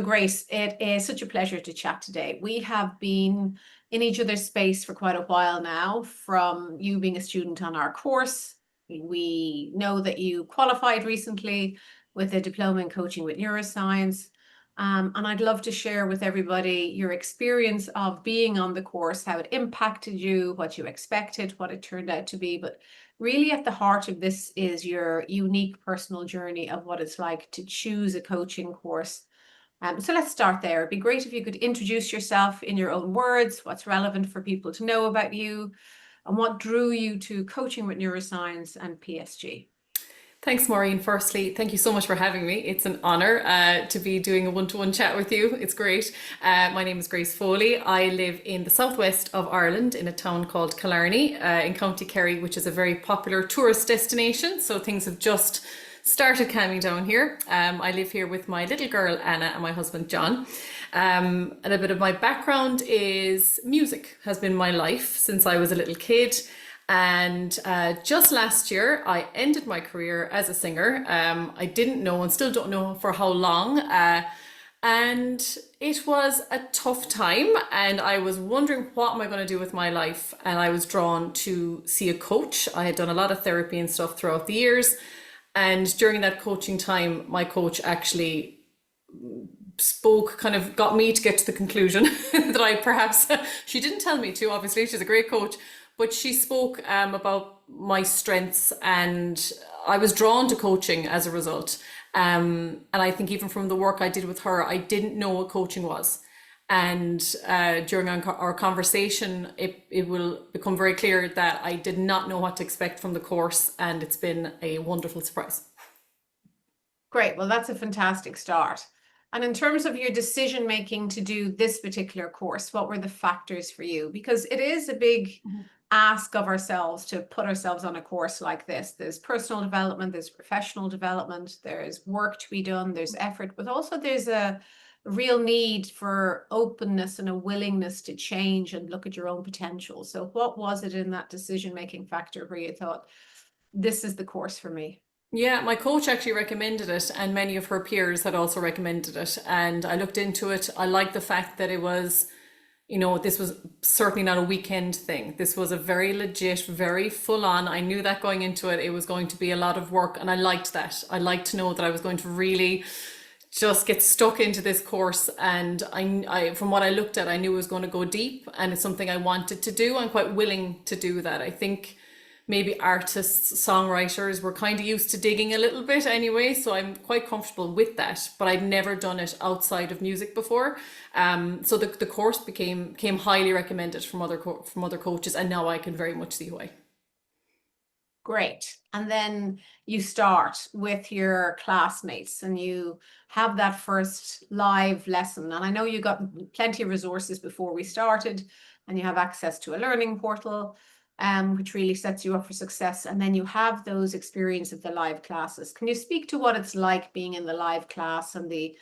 Grace, it is such a pleasure to chat today. We have been in each other's space for quite a while now, from you being a student on our course. We know that you qualified recently with a diploma in coaching with neuroscience. And I'd love to share with everybody your experience of being on the course, how it impacted you, what you expected, what it turned out to be. But really at the heart of this is your unique personal journey of what it's like to choose a coaching course. So let's start there. It'd be great if you could introduce yourself in your own words, what's relevant for people to know about you, and what drew you to coaching with neuroscience and PSG. Thanks, Maureen. Firstly, thank you so much for having me. It's an honour to be doing a one-to-one chat with you. It's great. My name is Grace Foley. I live in the southwest of Ireland in a town called Killarney in County Kerry, which is a very popular tourist destination. So things have just started calming down here. I live here with my little girl Anna and my husband John. And a bit of my background is music has been my life since I was a little kid. And just last year, I ended my career as a singer. I didn't know and still don't know for how long. And it was a tough time. And I was wondering, what am I going to do with my life? And I was drawn to see a coach. I had done a lot of therapy and stuff throughout the years. And during that coaching time, my coach actually spoke, kind of got me to get to the conclusion that I perhaps, she didn't tell me to, obviously, she's a great coach, but she spoke about my strengths, and I was drawn to coaching as a result. And I think even from the work I did with her, I didn't know what coaching was. And during our conversation, it will become very clear that I did not know what to expect from the course, and it's been a wonderful surprise. Great. Well, that's a fantastic start. And in terms of your decision making to do this particular course, what were the factors for you? Because it is a big ask of ourselves to put ourselves on a course like this. There's personal development, there's professional development, there's work to be done, there's effort, but also there's a real need for openness and a willingness to change and look at your own potential. So what was it in that decision-making factor where you thought, this is the course for me? Yeah, my coach actually recommended it, and many of her peers had also recommended it. And I looked into it. I liked the fact that it was, this was certainly not a weekend thing. This was a very legit, very full on. I knew that going into it, it was going to be a lot of work, and I liked that. I liked to know that I was going to really just get stuck into this course. And I from what I looked at, I knew it was going to go deep, and it's something I wanted to do. I'm quite willing to do that. I think maybe artists, songwriters, were kind of used to digging a little bit anyway, so I'm quite comfortable with that, but I'd never done it outside of music before. So the course became highly recommended from other coaches, and now I can very much see why. Great. And then you start with your classmates and you have that first live lesson. And I know you got plenty of resources before we started, and you have access to a learning portal, which really sets you up for success. And then you have those experience of the live classes. Can you speak to what it's like being in the live class and the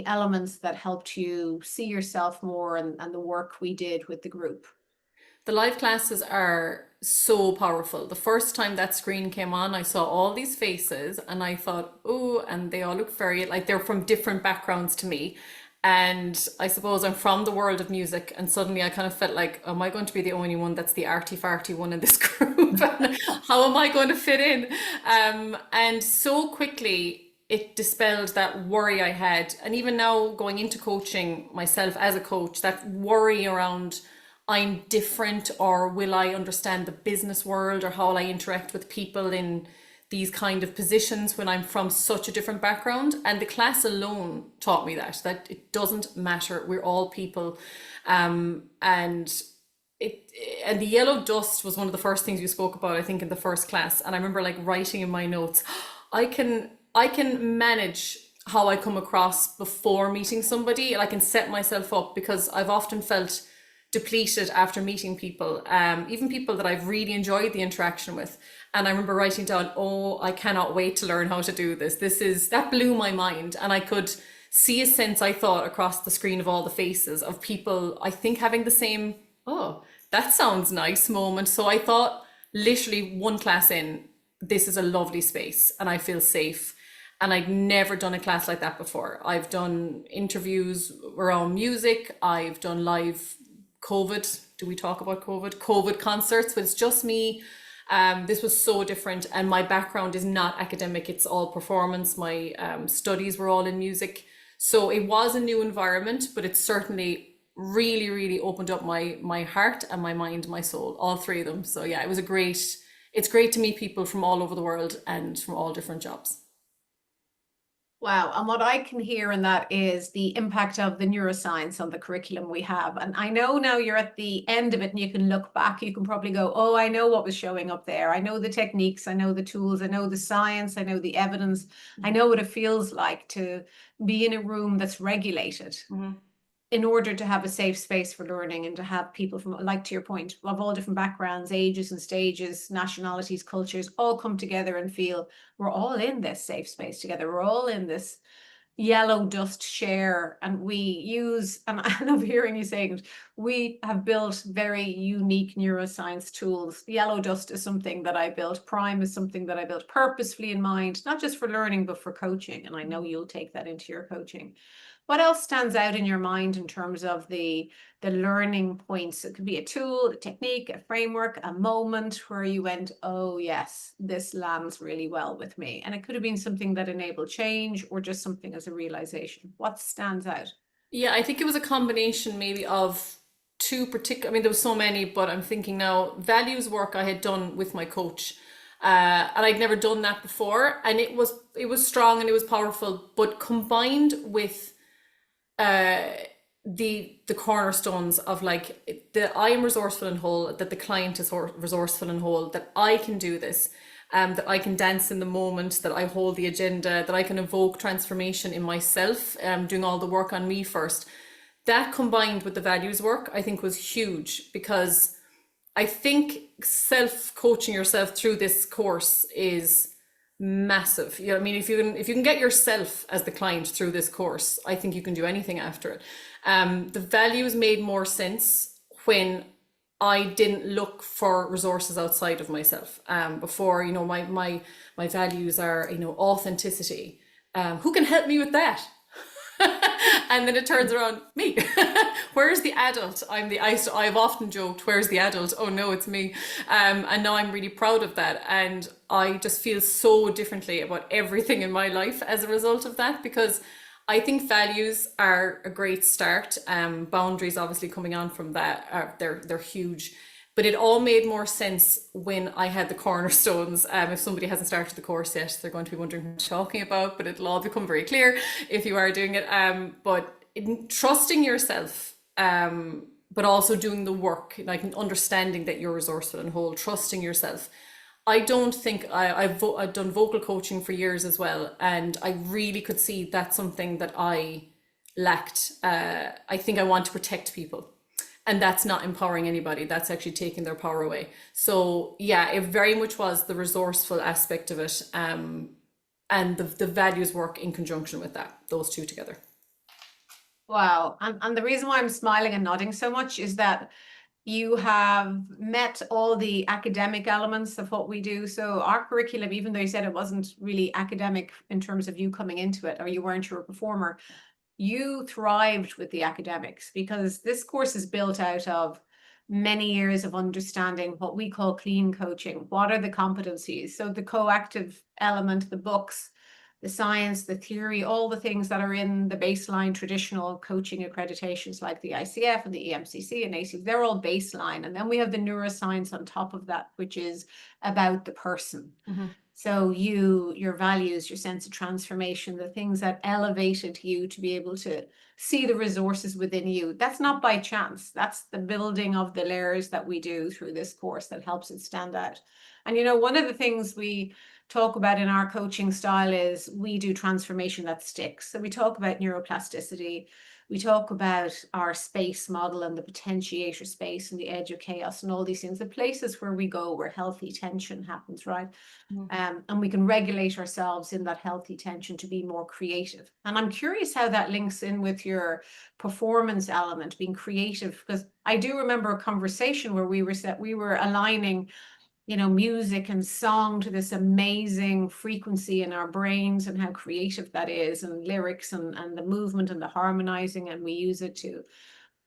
elements that helped you see yourself more, and the work we did with the group? The live classes are so powerful. The first time that screen came on, I saw all these faces and I thought, oh, and they all look very, like they're from different backgrounds to me. And I suppose I'm from the world of music, and suddenly I kind of felt like, am I going to be the only one that's the arty farty one in this group? How am I going to fit in? And so quickly it dispelled that worry I had. And even now going into coaching myself as a coach, that worry around I'm different, or will I understand the business world, or how will I interact with people in these kind of positions when I'm from such a different background. And the class alone taught me that it doesn't matter. We're all people. And the yellow dust was one of the first things you spoke about, I think, in the first class. And I remember like writing in my notes, I can manage how I come across before meeting somebody, and I can set myself up, because I've often felt depleted after meeting people, even people that I've really enjoyed the interaction with. And I remember writing down, oh, I cannot wait to learn how to do this. That blew my mind. And I could see a sense, I thought, across the screen of all the faces of people, I think, having the same, oh, that sounds nice moment. So I thought, literally one class in, this is a lovely space and I feel safe. And I'd never done a class like that before. I've done interviews around music, I've done live COVID. Do we talk about COVID? COVID concerts, but it's just me. This was so different, and my background is not academic, it's all performance. My studies were all in music. So it was a new environment, but it certainly really, really opened up my heart and my mind, my soul, all three of them. So yeah, it's great to meet people from all over the world and from all different jobs. Wow. And what I can hear in that is the impact of the neuroscience on the curriculum we have. And I know now you're at the end of it and you can look back, you can probably go, oh, I know what was showing up there. I know the techniques, I know the tools, I know the science, I know the evidence. I know what it feels like to be in a room that's regulated Mhm. in order to have a safe space for learning and to have people from, like to your point, of all different backgrounds, ages and stages, nationalities, cultures, all come together and feel we're all in this safe space together. We're all in this yellow dust share, and we use, and I love hearing you saying it, we have built very unique neuroscience tools. Yellow dust is something that I built. Prime is something that I built purposefully in mind, not just for learning, but for coaching. And I know you'll take that into your coaching. What else stands out in your mind in terms of the learning points? It could be a tool, a technique, a framework, a moment where you went, oh yes, this lands really well with me. And it could have been something that enabled change or just something as a realization. What stands out? Yeah, I think it was a combination maybe of two particular, I mean, there was so many, but I'm thinking now, values work I had done with my coach. And I'd never done that before. And it was strong and it was powerful, but combined with uh the cornerstones of like the I am resourceful and whole, that the client is resourceful and whole, that I can do this, that I can dance in the moment, that I hold the agenda, that I can evoke transformation in myself, doing all the work on me first. That combined with the values work, I think was huge, because I think self-coaching yourself through this course is massive. You know, I mean, if you can get yourself as the client through this course, I think you can do anything after it. The values made more sense when I didn't look for resources outside of myself. Before, my values are, authenticity. Who can help me with that? And then it turns around, me. Where's the adult? I've often joked, where's the adult? Oh no, it's me. And now I'm really proud of that. And I just feel so differently about everything in my life as a result of that, because I think values are a great start. Boundaries obviously coming on from that they're huge. But it all made more sense when I had the cornerstones. If somebody hasn't started the course yet, they're going to be wondering what I'm talking about, but it'll all become very clear if you are doing it. Trusting yourself, but also doing the work, like understanding that you're resourceful and whole, trusting yourself. I don't think I've done vocal coaching for years as well, and I really could see that's something that I lacked. I think I want to protect people, and that's not empowering anybody. That's actually taking their power away. So yeah, it very much was the resourceful aspect of it, and the values work in conjunction with that, those two together. Wow. And the reason why I'm smiling and nodding so much is that you have met all the academic elements of what we do. So our curriculum, even though you said it wasn't really academic in terms of you coming into it, or you weren't your performer, you thrived with the academics, because this course is built out of many years of understanding what we call clean coaching. What are the competencies? So the coactive element, the books, the science, the theory, all the things that are in the baseline traditional coaching accreditations like the ICF and the EMCC and AC, they're all baseline. And then we have the neuroscience on top of that, which is about the person. Mm-hmm. So your values, your sense of transformation, the things that elevated you to be able to see the resources within you. That's not by chance. That's the building of the layers that we do through this course that helps it stand out. And one of the things we talk about in our coaching style is we do transformation that sticks. So we talk about neuroplasticity. We talk about our space model and the potentiator space and the edge of chaos and all these things, the places where we go where healthy tension happens, right? And we can regulate ourselves in that healthy tension to be more creative. And I'm curious how that links in with your performance element, being creative, because I do remember a conversation where we were aligning music and song to this amazing frequency in our brains, and how creative that is, and lyrics and the movement and the harmonizing, and we use it to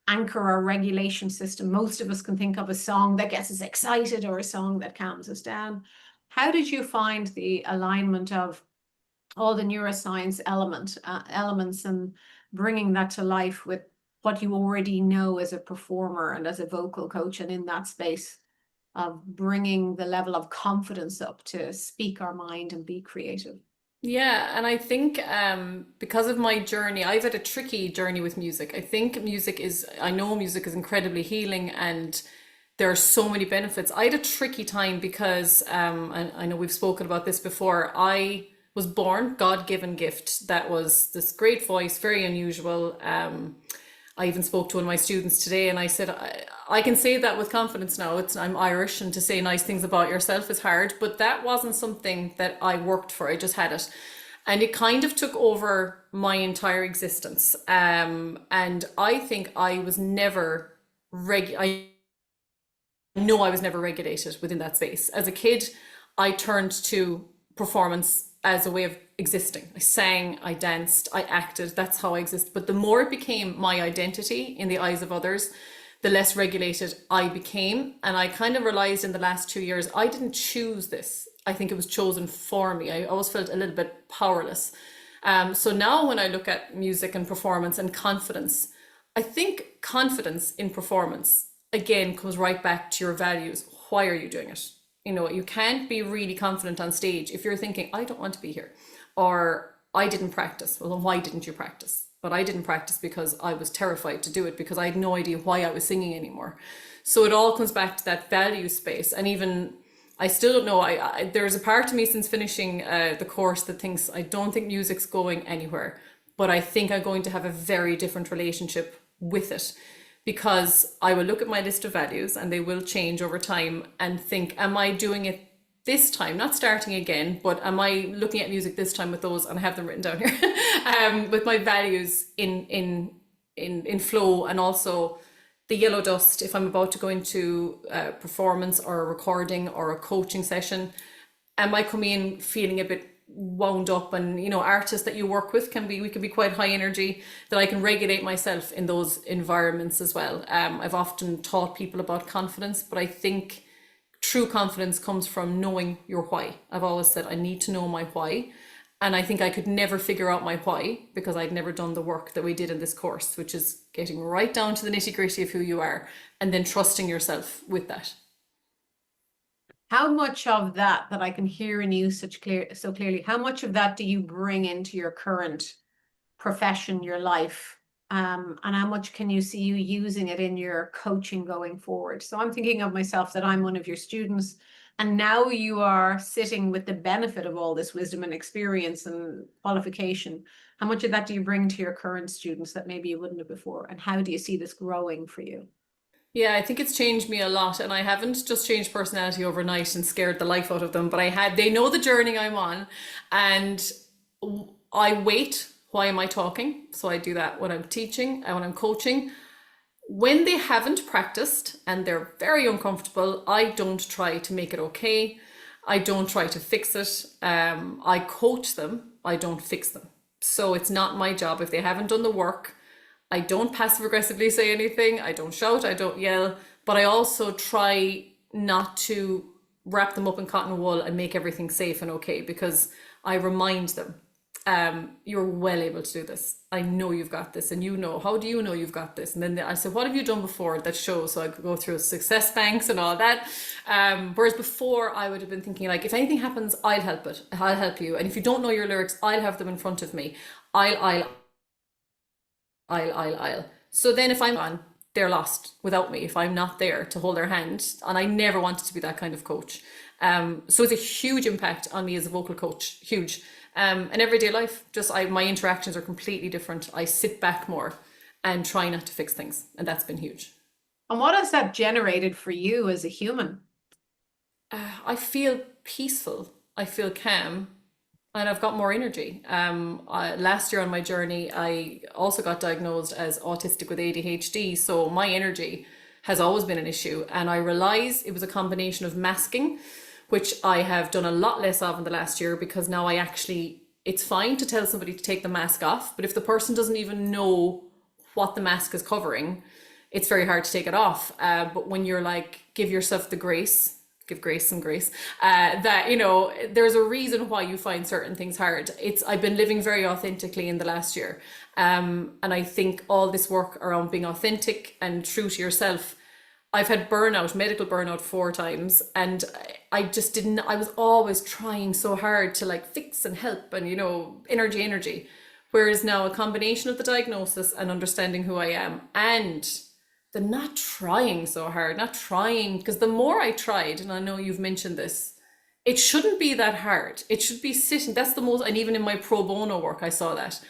anchor our regulation system. Most of us can think of a song that gets us excited or a song that calms us down. How did you find the alignment of all the neuroscience elements and bringing that to life with what you already know as a performer and as a vocal coach, and in that space of bringing the level of confidence up to speak our mind and be creative? Yeah, and I think because of my journey, I've had a tricky journey with music. I know music is incredibly healing and there are so many benefits. I had a tricky time because I know we've spoken about this before. I was born God-given gift that was this great voice, very unusual. I even spoke to one of my students today and I said, I can say that with confidence now. I'm Irish, and to say nice things about yourself is hard, but that wasn't something that I worked for. I just had it. And it kind of took over my entire existence. And I think I was never I know I was never regulated within that space. As a kid, I turned to performance as a way of existing. I sang, I danced, I acted. That's how I exist. But the more it became my identity in the eyes of others, the less regulated I became. And I kind of realized in the last 2 years, I didn't choose this. I think it was chosen for me. I always felt a little bit powerless. So now when I look at music and performance and confidence, I think confidence in performance, again, comes right back to your values. Why are you doing it? You can't be really confident on stage if you're thinking, I don't want to be here, or I didn't practice. Well, then why didn't you practice? But I didn't practice because I was terrified to do it, because I had no idea why I was singing anymore. So it all comes back to that value space. And even I still don't know. There's a part of me since finishing the course that thinks I don't think music's going anywhere, but I think I'm going to have a very different relationship with it, because I will look at my list of values and they will change over time and think, am I doing it this time? Not starting again, but am I looking at music this time with those, and I have them written down here, with my values in flow, and also the yellow dust if I'm about to go into a performance or a recording or a coaching session. Am I coming in feeling a bit wound up? And artists that you work with we can be quite high energy, that I can regulate myself in those environments as well. I've often taught people about confidence, but I think true confidence comes from knowing your why. I've always said I need to know my why, and I think I could never figure out my why because I'd never done the work that we did in this course, which is getting right down to the nitty-gritty of who you are and then trusting yourself with that. How much of that I can hear in you so clearly, how much of that do you bring into your current profession, your life? And how much can you see you using it in your coaching going forward? So I'm thinking of myself that I'm one of your students, and now you are sitting with the benefit of all this wisdom and experience and qualification. How much of that do you bring to your current students that maybe you wouldn't have before? And how do you see this growing for you? Yeah, I think it's changed me a lot, and I haven't just changed personality overnight and scared the life out of them, but they know the journey I'm on, and I wait. Why am I talking? So I do that when I'm teaching and when I'm coaching. When they haven't practiced and they're very uncomfortable, I don't try to make it okay. I don't try to fix it. I coach them. I don't fix them. So it's not my job. If they haven't done the work, I don't passive aggressively say anything. I don't shout. I don't yell. But I also try not to wrap them up in cotton wool and make everything safe and okay, because I remind them, you're well able to do this. I know you've got this, and how do you know you've got this? And then I said, what have you done before that shows? So I could go through success banks and all that. Whereas before I would have been thinking, like, if anything happens, I'll help it. I'll help you. And if you don't know your lyrics, I'll have them in front of me. I'll. So then if I'm on, they're lost without me if I'm not there to hold their hand. And I never wanted to be that kind of coach. So it's a huge impact on me as a vocal coach, huge. And everyday life, my interactions are completely different. I sit back more and try not to fix things. And that's been huge. And what has that generated for you as a human? I feel peaceful. I feel calm. And I've got more energy. Last year on my journey, I also got diagnosed as autistic with ADHD. So my energy has always been an issue. And I realized it was a combination of masking, which I have done a lot less of in the last year, because now I actually, it's fine to tell somebody to take the mask off, but if the person doesn't even know what the mask is covering, it's very hard to take it off. But when you're like, give yourself the grace, give grace some grace, that, you know, there's a reason why you find certain things hard. I've been living very authentically in the last year. And I think all this work around being authentic and true to yourself, I've had burnout, medical burnout 4 times, and I just didn't, I was always trying so hard to like fix and help and, you know, energy. Whereas now a combination of the diagnosis and understanding who I am, and the not trying so hard, not trying, because the more I tried, and I know you've mentioned this, it shouldn't be that hard. It should be sitting, that's the most, and even in my pro bono work, I saw that.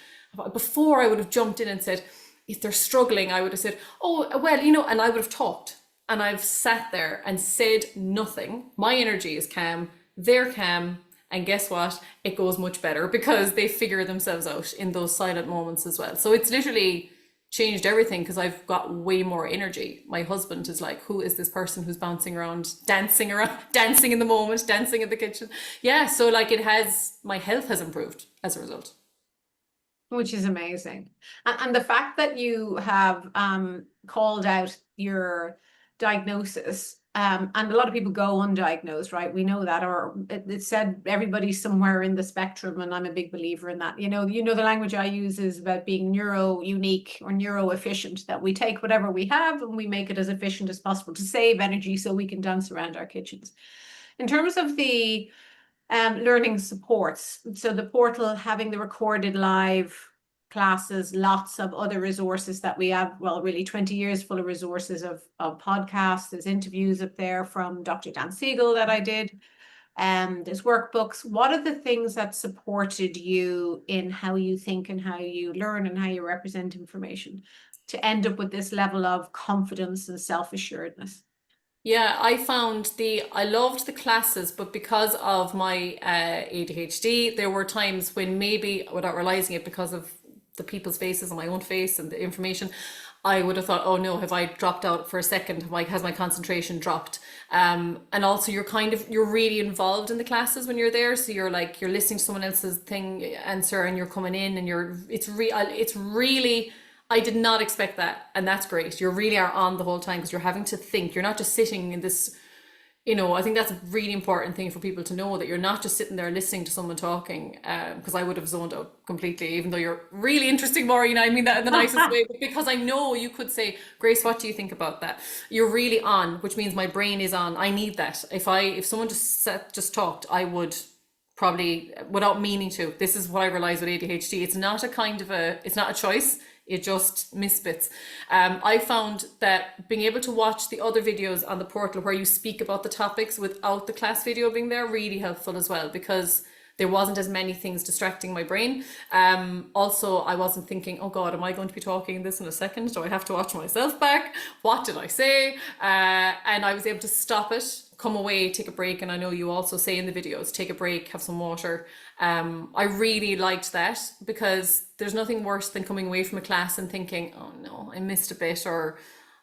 Before I would have jumped in and said, if they're struggling, I would have said, oh, well, you know, and I would have talked. And I've sat there and said nothing. My energy is calm, they're calm, and guess what? It goes much better because they figure themselves out in those silent moments as well. So it's literally changed everything because I've got way more energy. My husband is like, who is this person who's bouncing around, dancing in the moment, dancing in the kitchen? Yeah, so like my health has improved as a result. Which is amazing. And the fact that you have called out your diagnosis, and a lot of people go undiagnosed, right? We know that, or it said everybody's somewhere in the spectrum, and I'm a big believer in that. You know, the language I use is about being neuro unique or neuro efficient, that we take whatever we have and we make it as efficient as possible to save energy so we can dance around our kitchens. In terms of the learning supports, so the portal having the recorded live classes, lots of other resources that we have, well, really 20 years full of resources of podcasts. There's interviews up there from Dr. Dan Siegel that I did. There's workbooks. What are the things that supported you in how you think and how you learn and how you represent information to end up with this level of confidence and self-assuredness? Yeah, I loved the classes, but because of my ADHD, there were times when maybe without realizing it, because of the people's faces and my own face and the information, I would have thought, oh no, have I dropped out for a second? Like, has my concentration dropped? And also you're really involved in the classes when you're there. So you're listening to someone else's answer, and you're coming in and it's really, I did not expect that. And that's great. You really are on the whole time because you're having to think. You're not just sitting in this, you know, I think that's a really important thing for people to know, that you're not just sitting there listening to someone talking, because I would have zoned out completely, even though you're really interesting, Maureen. I mean that in the nicest way, but because I know you could say, Grace, what do you think about that? You're really on, which means my brain is on. I need that. If someone just talked, I would probably, without meaning to. This is what I realized with ADHD. It's not it's not a choice. It just misfits. I found that being able to watch the other videos on the portal where you speak about the topics without the class video being there, really helpful as well, because there wasn't as many things distracting my brain. Also, I wasn't thinking, oh God, am I going to be talking this in a second? Do I have to watch myself back? What did I say? And I was able to stop it, come away, take a break. And I know you also say in the videos, take a break, have some water. I really liked that, because there's nothing worse than coming away from a class and thinking, oh no, I missed a bit, or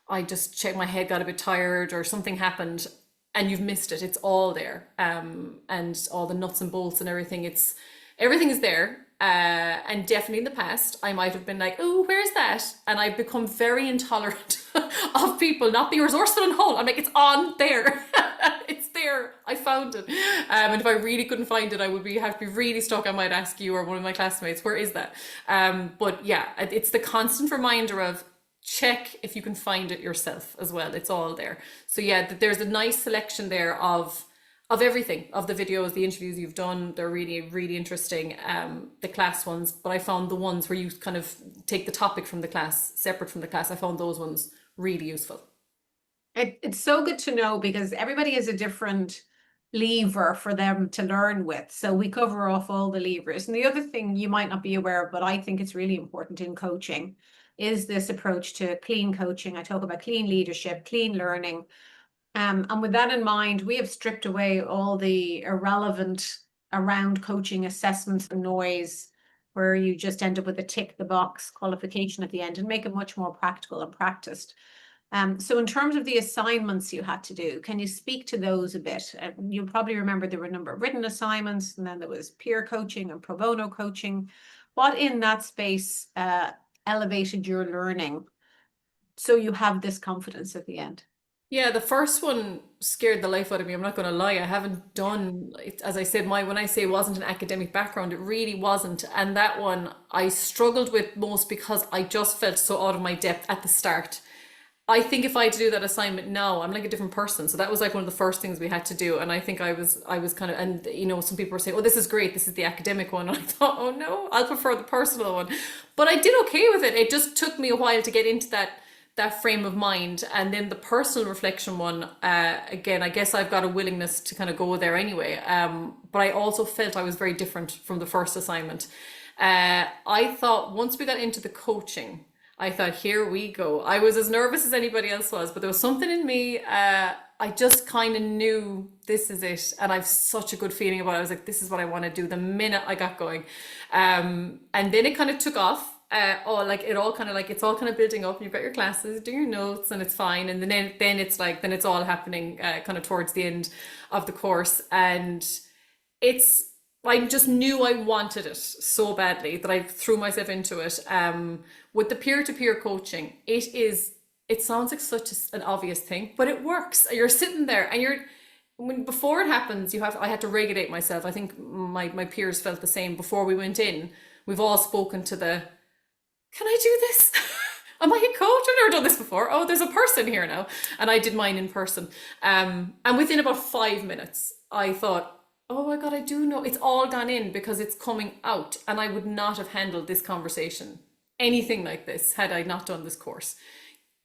I just checked, my head got a bit tired, or something happened, and you've missed it. It's all there. And all the nuts and bolts and everything, everything is there. And definitely in the past, I might have been like, oh, where's that? And I've become very intolerant of people not being resourceful and whole. I'm like, it's on there. It's there. I found it. And if I really couldn't find it, I would have to be really stuck. I might ask you or one of my classmates, where is that? But yeah, it's the constant reminder of, check if you can find it yourself as well. It's all there. So yeah, there's a nice selection there of everything, of the videos, the interviews you've done. They're really, really interesting. The class ones, but I found the ones where you kind of take the topic from the class, separate from the class, I found those ones really useful. It's so good to know, because everybody has a different lever for them to learn with. So we cover off all the levers. And the other thing you might not be aware of, but I think it's really important in coaching, is this approach to clean coaching. I talk about clean leadership, clean learning. And with that in mind, we have stripped away all the irrelevant around coaching assessments and noise, where you just end up with a tick the box qualification at the end, and make it much more practical and practiced. So in terms of the assignments you had to do, can you speak to those a bit? You'll probably remember there were a number of written assignments, and then there was peer coaching and pro bono coaching. What in that space elevated your learning so you have this confidence at the end? Yeah, the first one scared the life out of me. I'm not going to lie. I haven't done, as I said, my when I say it wasn't an academic background, it really wasn't. And that one I struggled with most because I just felt so out of my depth at the start. I think if I had to do that assignment now, I'm like a different person. So that was like one of the first things we had to do. And I think I was kind of, and you know, some people were saying, oh, this is great. This is the academic one. And I thought, oh no, I'll prefer the personal one. But I did okay with it. It just took me a while to get into that frame of mind. And then the personal reflection one, again, I guess I've got a willingness to kind of go there anyway. But I also felt I was very different from the first assignment. I thought once we got into the coaching, I thought, here we go. I was as nervous as anybody else was, but there was something in me. I just kind of knew this is it. And I've such a good feeling about it. I was like, this is what I want to do the minute I got going. And then it kind of took off. Like it all kind of like it's all kind of building up, and you've got your classes, do your notes, and it's fine. And then it's like then it's all happening kind of towards the end of the course, and it's I just knew I wanted it so badly that I threw myself into it. With the peer-to-peer coaching, it sounds like such an obvious thing, but it works. You're sitting there and before it happens, I had to regulate myself. I think my peers felt the same before we went in. We've all spoken to can I do this? Am I a coach? I've never done this before. Oh, there's a person here now. And I did mine in person. And within about 5 minutes, I thought, oh my God, I do know. It's all gone in because it's coming out. And I would not have handled this conversation, anything like this, had I not done this course.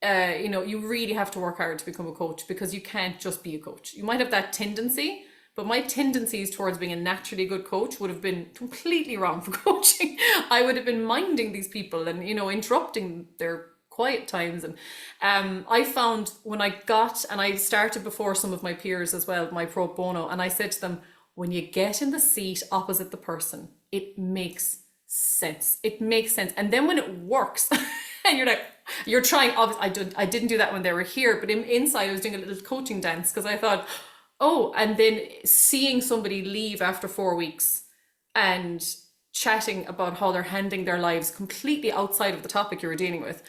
You really have to work hard to become a coach because you can't just be a coach. You might have that tendency, but my tendencies towards being a naturally good coach would have been completely wrong for coaching. I would have been minding these people and, interrupting their quiet times. And I found when I started before some of my peers as well, my pro bono, and I said to them, when you get in the seat opposite the person, it makes sense. It makes sense. And then when it works, and you're trying, obviously, I didn't do that when they were here, but inside I was doing a little coaching dance because I thought, oh, and then seeing somebody leave after 4 weeks and chatting about how they're handling their lives completely outside of the topic you were dealing with.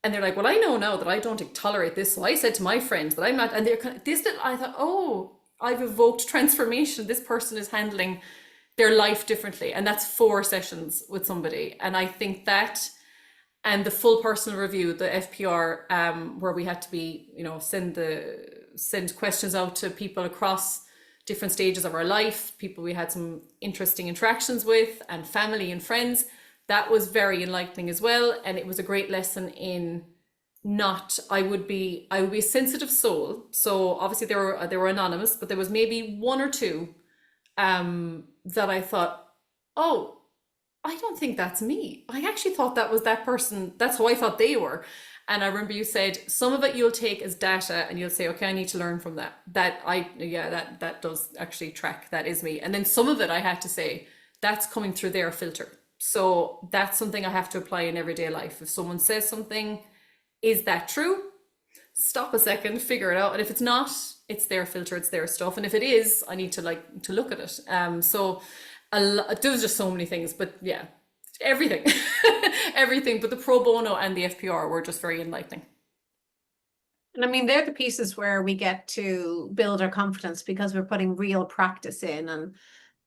And they're like, well, I know now that I don't tolerate this. So I said to my friends that I'm not, and they're kind of, I thought, oh, I've evoked transformation. This person is handling their life differently. And that's 4 sessions with somebody. And I think that, and the full personal review, the FPR, where we had to be, send questions out to people across different stages of our life, people we had some interesting interactions with, and family and friends. That was very enlightening as well. And it was a great lesson in I would be a sensitive soul. So obviously they were anonymous, but there was maybe 1 or 2 that I thought, oh, I don't think that's me. I actually thought that was that person. That's how I thought they were. And I remember you said some of it you'll take as data and you'll say, okay, I need to learn from that. That does actually track. That is me. And then some of it I had to say, that's coming through their filter. So that's something I have to apply in everyday life. If someone says something, is that true? Stop a second, figure it out. And if it's not, it's their filter, it's their stuff. And if it is, I need to look at it. There was just so many things, but yeah, everything, everything. But the pro bono and the FPR were just very enlightening. And I mean, they're the pieces where we get to build our confidence because we're putting real practice in.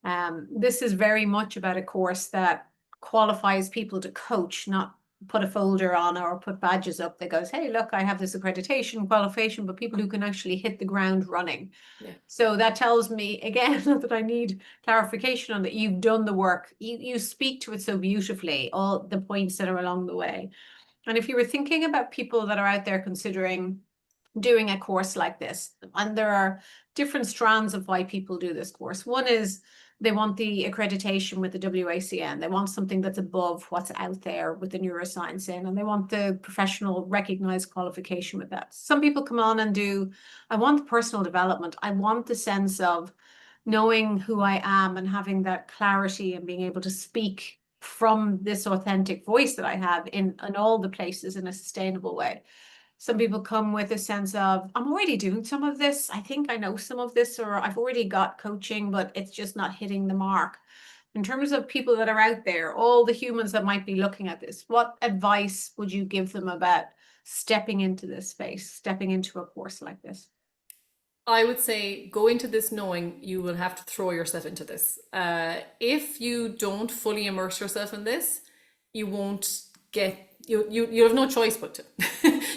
And this is very much about a course that qualifies people to coach, not put a folder on or put badges up that goes, hey, look, I have this accreditation qualification, but people who can actually hit the ground running. Yeah. So that tells me again that I need clarification on that. You've done the work. You speak to it so beautifully, all the points that are along the way. And if you were thinking about people that are out there considering doing a course like this, and there are different strands of why people do this course. One is they want the accreditation with the WACN. They want something that's above what's out there with the neuroscience in, and they want the professional recognized qualification with that. Some people come on and do, I want the personal development. I want the sense of knowing who I am and having that clarity and being able to speak from this authentic voice that I have in all the places in a sustainable way. Some people come with a sense of, I'm already doing some of this. I think I know some of this, or I've already got coaching, but it's just not hitting the mark. In terms of people that are out there, all the humans that might be looking at this, what advice would you give them about stepping into this space, stepping into a course like this? I would say go into this knowing you will have to throw yourself into this. If you don't fully immerse yourself in this, you won't you have no choice but to.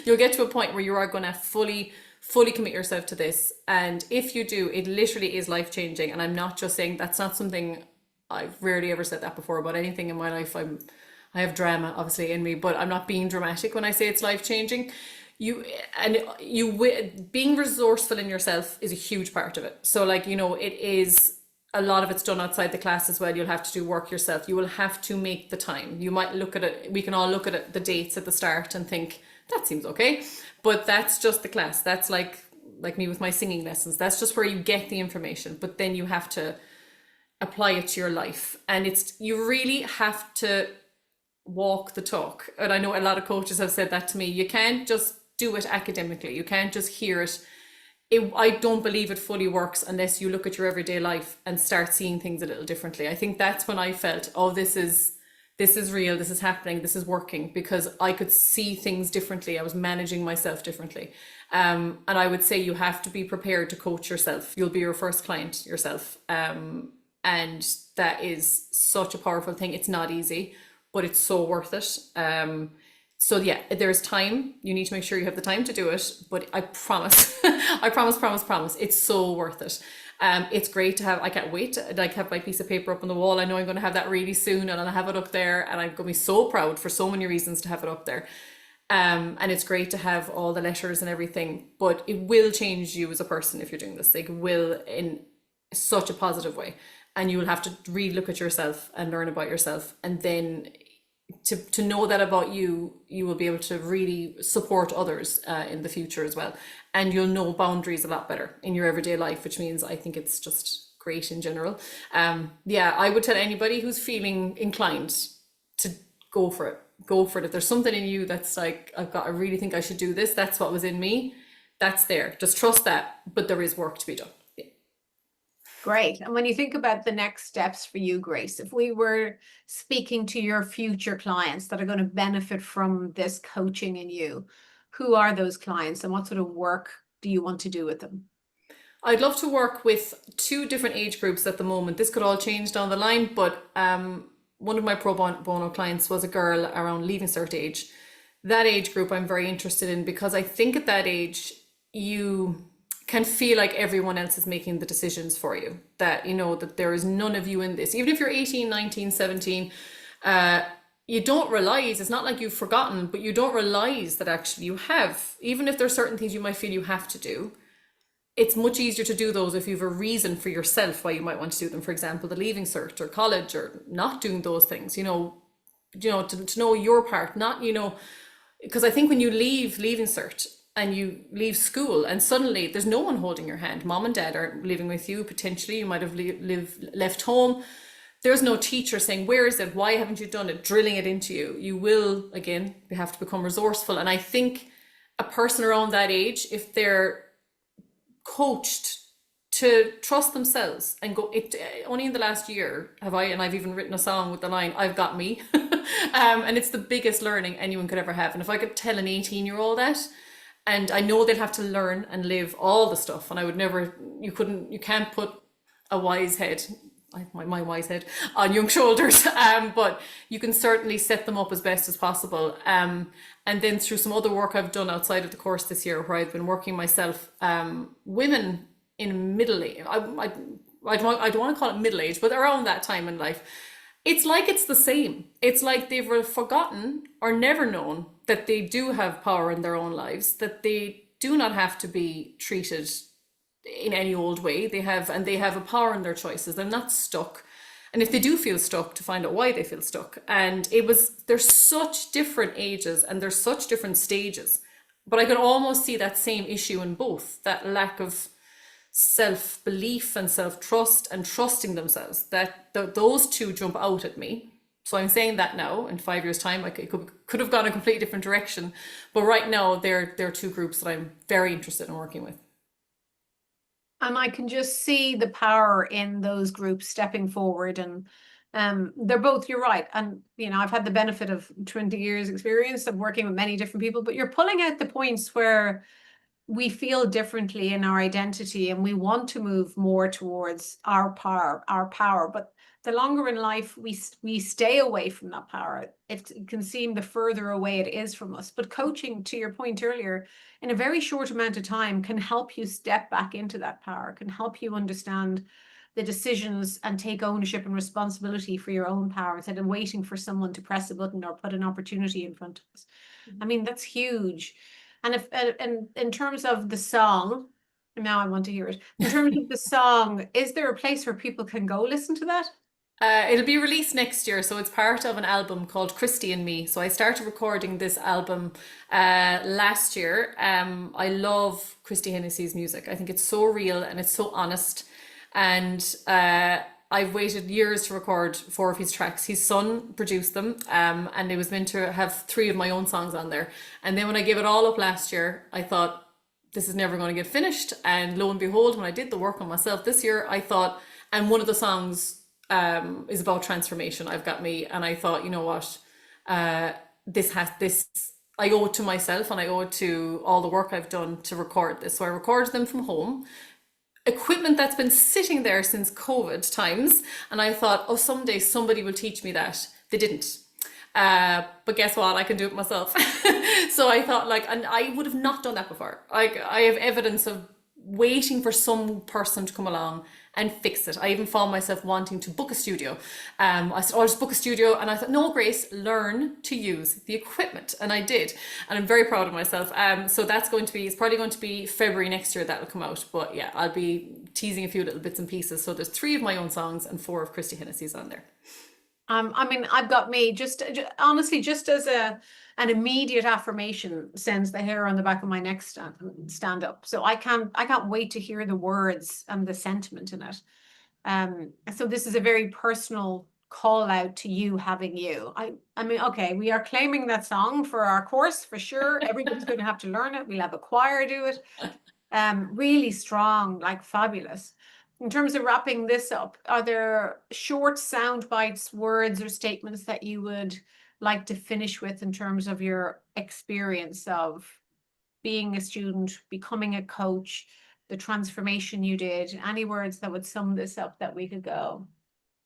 You'll get to a point where you are going to fully commit yourself to this. And if you do, it literally is life changing. And I'm not just saying, that's not something, I've rarely ever said that before about anything in my life. I have drama obviously in me, but I'm not being dramatic when I say it's life changing. Being resourceful in yourself is a huge part of it. So like, it is, a lot of it's done outside the class as well. You'll have to do work yourself. You will have to make the time. You might look at it, we can all look at it, the dates at the start and think, that seems okay. But that's just the class. That's like me with my singing lessons. That's just where you get the information. But then you have to apply it to your life. And you really have to walk the talk. And I know a lot of coaches have said that to me. You can't just do it academically. You can't just hear it. I don't believe it fully works unless you look at your everyday life and start seeing things a little differently. I think that's when I felt, oh, this is real, this is happening, this is working, because I could see things differently. I was managing myself differently. And I would say you have to be prepared to coach yourself. You'll be your first client yourself. And that is such a powerful thing. It's not easy, but it's so worth it. So yeah, there's time. You need to make sure you have the time to do it, but I promise, I promise, it's so worth it. It's great to have. I can't wait to have my piece of paper up on the wall. I know I'm going to have that really soon, and I'll have it up there, and I'm going to be so proud for so many reasons to have it up there. And it's great to have all the letters and everything, but it will change you as a person if you're doing this. Like, will, in such a positive way, and you will have to really look at yourself and learn about yourself, and then to know that about you, you will be able to really support others in the future as well. And you'll know boundaries a lot better in your everyday life, which means I think it's just great in general. Yeah, I would tell anybody who's feeling inclined to go for it. Go for it. If there's something in you that's like, I really think I should do this, that's what was in me, that's there. Just trust that, but there is work to be done. Great. And when you think about the next steps for you, Grace, if we were speaking to your future clients that are going to benefit from this coaching in you, who are those clients and what sort of work do you want to do with them? I'd love to work with 2 different age groups at the moment. This could all change down the line, but one of my pro bono clients was a girl around leaving cert age. That age group I'm very interested in, because I think at that age, you can feel like everyone else is making the decisions for you, that that there is none of you in this. Even if you're 18, 19, 17, you don't realize, it's not like you've forgotten, but you don't realize that actually you have. Even if there's certain things you might feel you have to do, it's much easier to do those if you have a reason for yourself why you might want to do them. For example, the leaving cert or college, or not doing those things, to know your part, not, because I think when you leaving cert, and you leave school and suddenly there's no one holding your hand. Mom and dad aren't living with you. Potentially you might have left home. There's no teacher saying, where is it? Why haven't you done it? Drilling it into you. You will, again, you have to become resourceful. And I think a person around that age, if they're coached to trust themselves and go, only in the last year I've even written a song with the line, I've got me. And it's the biggest learning anyone could ever have. And if I could tell an 18-year-old that, and I know they'll have to learn and live all the stuff. And I would never, you can't put a wise head, my wise head, on young shoulders. But you can certainly set them up as best as possible. And then through some other work I've done outside of the course this year, where I've been working myself, women in middle age, I don't want to call it middle age, but around that time in life, it's like it's the same. It's like they've forgotten or never known that they do have power in their own lives, that they do not have to be treated in any old way. They have a power in their choices. They're not stuck. And if they do feel stuck, to find out why they feel stuck. And there's such different ages and there's such different stages, but I could almost see that same issue in both, that lack of self-belief and self-trust and trusting themselves, that those 2 jump out at me. So I'm saying that now. In 5 years' time, it could have gone a completely different direction. But right now, they're two groups that I'm very interested in working with. And I can just see the power in those groups stepping forward, and they're both, you're right. And I've had the benefit of 20 years experience of working with many different people, but you're pulling out the points where we feel differently in our identity and we want to move more towards our power. But the longer in life we stay away from that power, it can seem the further away it is from us. But coaching, to your point earlier, in a very short amount of time can help you step back into that power, can help you understand the decisions and take ownership and responsibility for your own power instead of waiting for someone to press a button or put an opportunity in front of us. I mean, that's huge. And if in terms of the song, now I want to hear it. In terms of the song, is there a place where people can go listen to that? It'll be released next year, so it's part of an album called Christy and Me. So I started recording this album last year. I love Christy Hennessy's music. I think it's so real and it's so honest. And I've waited years to record 4 of his tracks. His son produced them, and it was meant to have 3 of my own songs on there. And then when I gave it all up last year, I thought, this is never going to get finished. And lo and behold, when I did the work on myself this year, I thought, and one of the songs is about transformation. I've got me, and I thought, you know what, this I owe it to myself, and I owe it to all the work I've done to record this. So I recorded them from home, equipment that's been sitting there since COVID times, and I thought, oh, someday somebody will teach me that. They didn't. But guess what? I can do it myself. So I thought, and I would have not done that before. I have evidence of waiting for some person to come along and fix it. I even found myself wanting to book a studio. I said, oh, I'll just book a studio. And I thought, no, Grace, learn to use the equipment. And I did. And I'm very proud of myself. So it's probably going to be February next year that will come out. But yeah, I'll be teasing a few little bits and pieces. So there's 3 of my own songs and 4 of Christy Hennessy's on there. I mean, I've got me just honestly, just as an immediate affirmation, sends the hair on the back of my neck stand up. So I can't wait to hear the words and the sentiment in it. So this is a very personal call out to you, having you. I mean, okay, we are claiming that song for our course for sure. Everybody's going to have to learn it. We'll have a choir do it. Really strong, fabulous. In terms of wrapping this up, are there short sound bites, words, or statements that you would like to finish with in terms of your experience of being a student, becoming a coach, the transformation you did? Any words that would sum this up that we could go,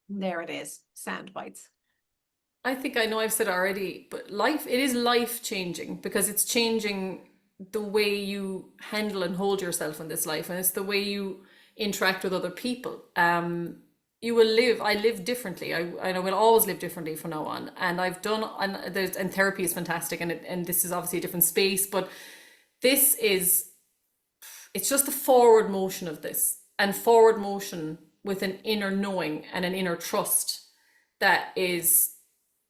there it is, sound bites? I think I know I've said it already, but it is life changing, because it's changing the way you handle and hold yourself in this life, and it's the way you interact with other people. I live differently. I will always live differently from now on. And and therapy is fantastic, and this is obviously a different space, but it's just the forward motion of this, and forward motion with an inner knowing and an inner trust that is,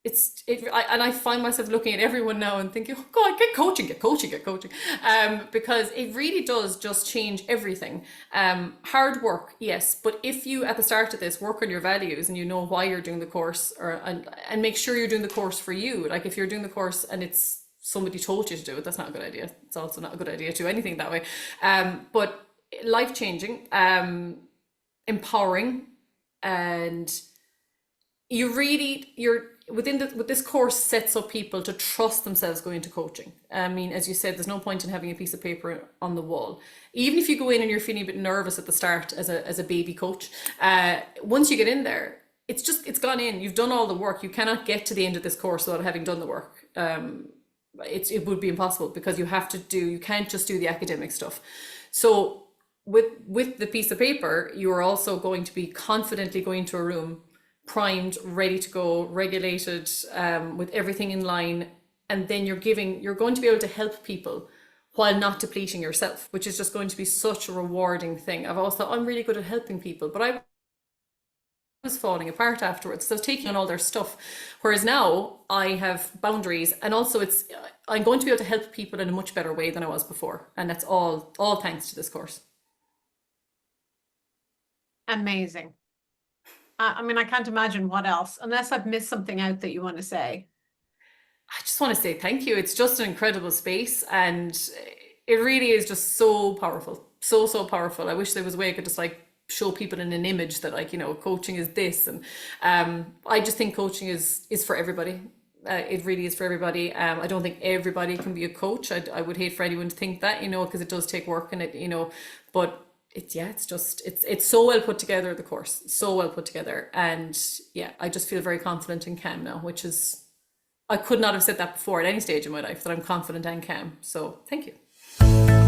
and I find myself looking at everyone now and thinking, oh God, get coaching, because it really does just change everything. Hard work, yes, but if you at the start of this work on your values and you know why you're doing the course, and make sure you're doing the course for you. If you're doing the course and it's somebody told you to do it, that's not a good idea. It's also not a good idea to do anything that way. But life changing, empowering, and you're with this course sets up people to trust themselves going into coaching. I mean, as you said, there's no point in having a piece of paper on the wall. Even if you go in and you're feeling a bit nervous at the start as a baby coach, once you get in there, it's gone in. You've done all the work. You cannot get to the end of this course without having done the work. It would be impossible, because you can't just do the academic stuff. So with the piece of paper, you are also going to be confidently going to a room, primed, ready to go, regulated, with everything in line, and then you're going to be able to help people while not depleting yourself, which is just going to be such a rewarding thing. I've always thought I'm really good at helping people, but I was falling apart afterwards. So taking on all their stuff, whereas now I have boundaries, and also I'm going to be able to help people in a much better way than I was before, and that's all thanks to this course. Amazing. I mean, I can't imagine what else, unless I've missed something out that you want to say. I just want to say thank you. It's just an incredible space, and it really is just so powerful. So, so powerful. I wish there was a way I could just like show people in an image that like, coaching is this. And I just think coaching is for everybody. It really is for everybody. I don't think everybody can be a coach. I would hate for anyone to think that, because it does take work and but it's so well put together, the course, so well put together. And yeah, I just feel very confident and calm now, which is, I could not have said that before at any stage in my life, that I'm confident and calm. So thank you.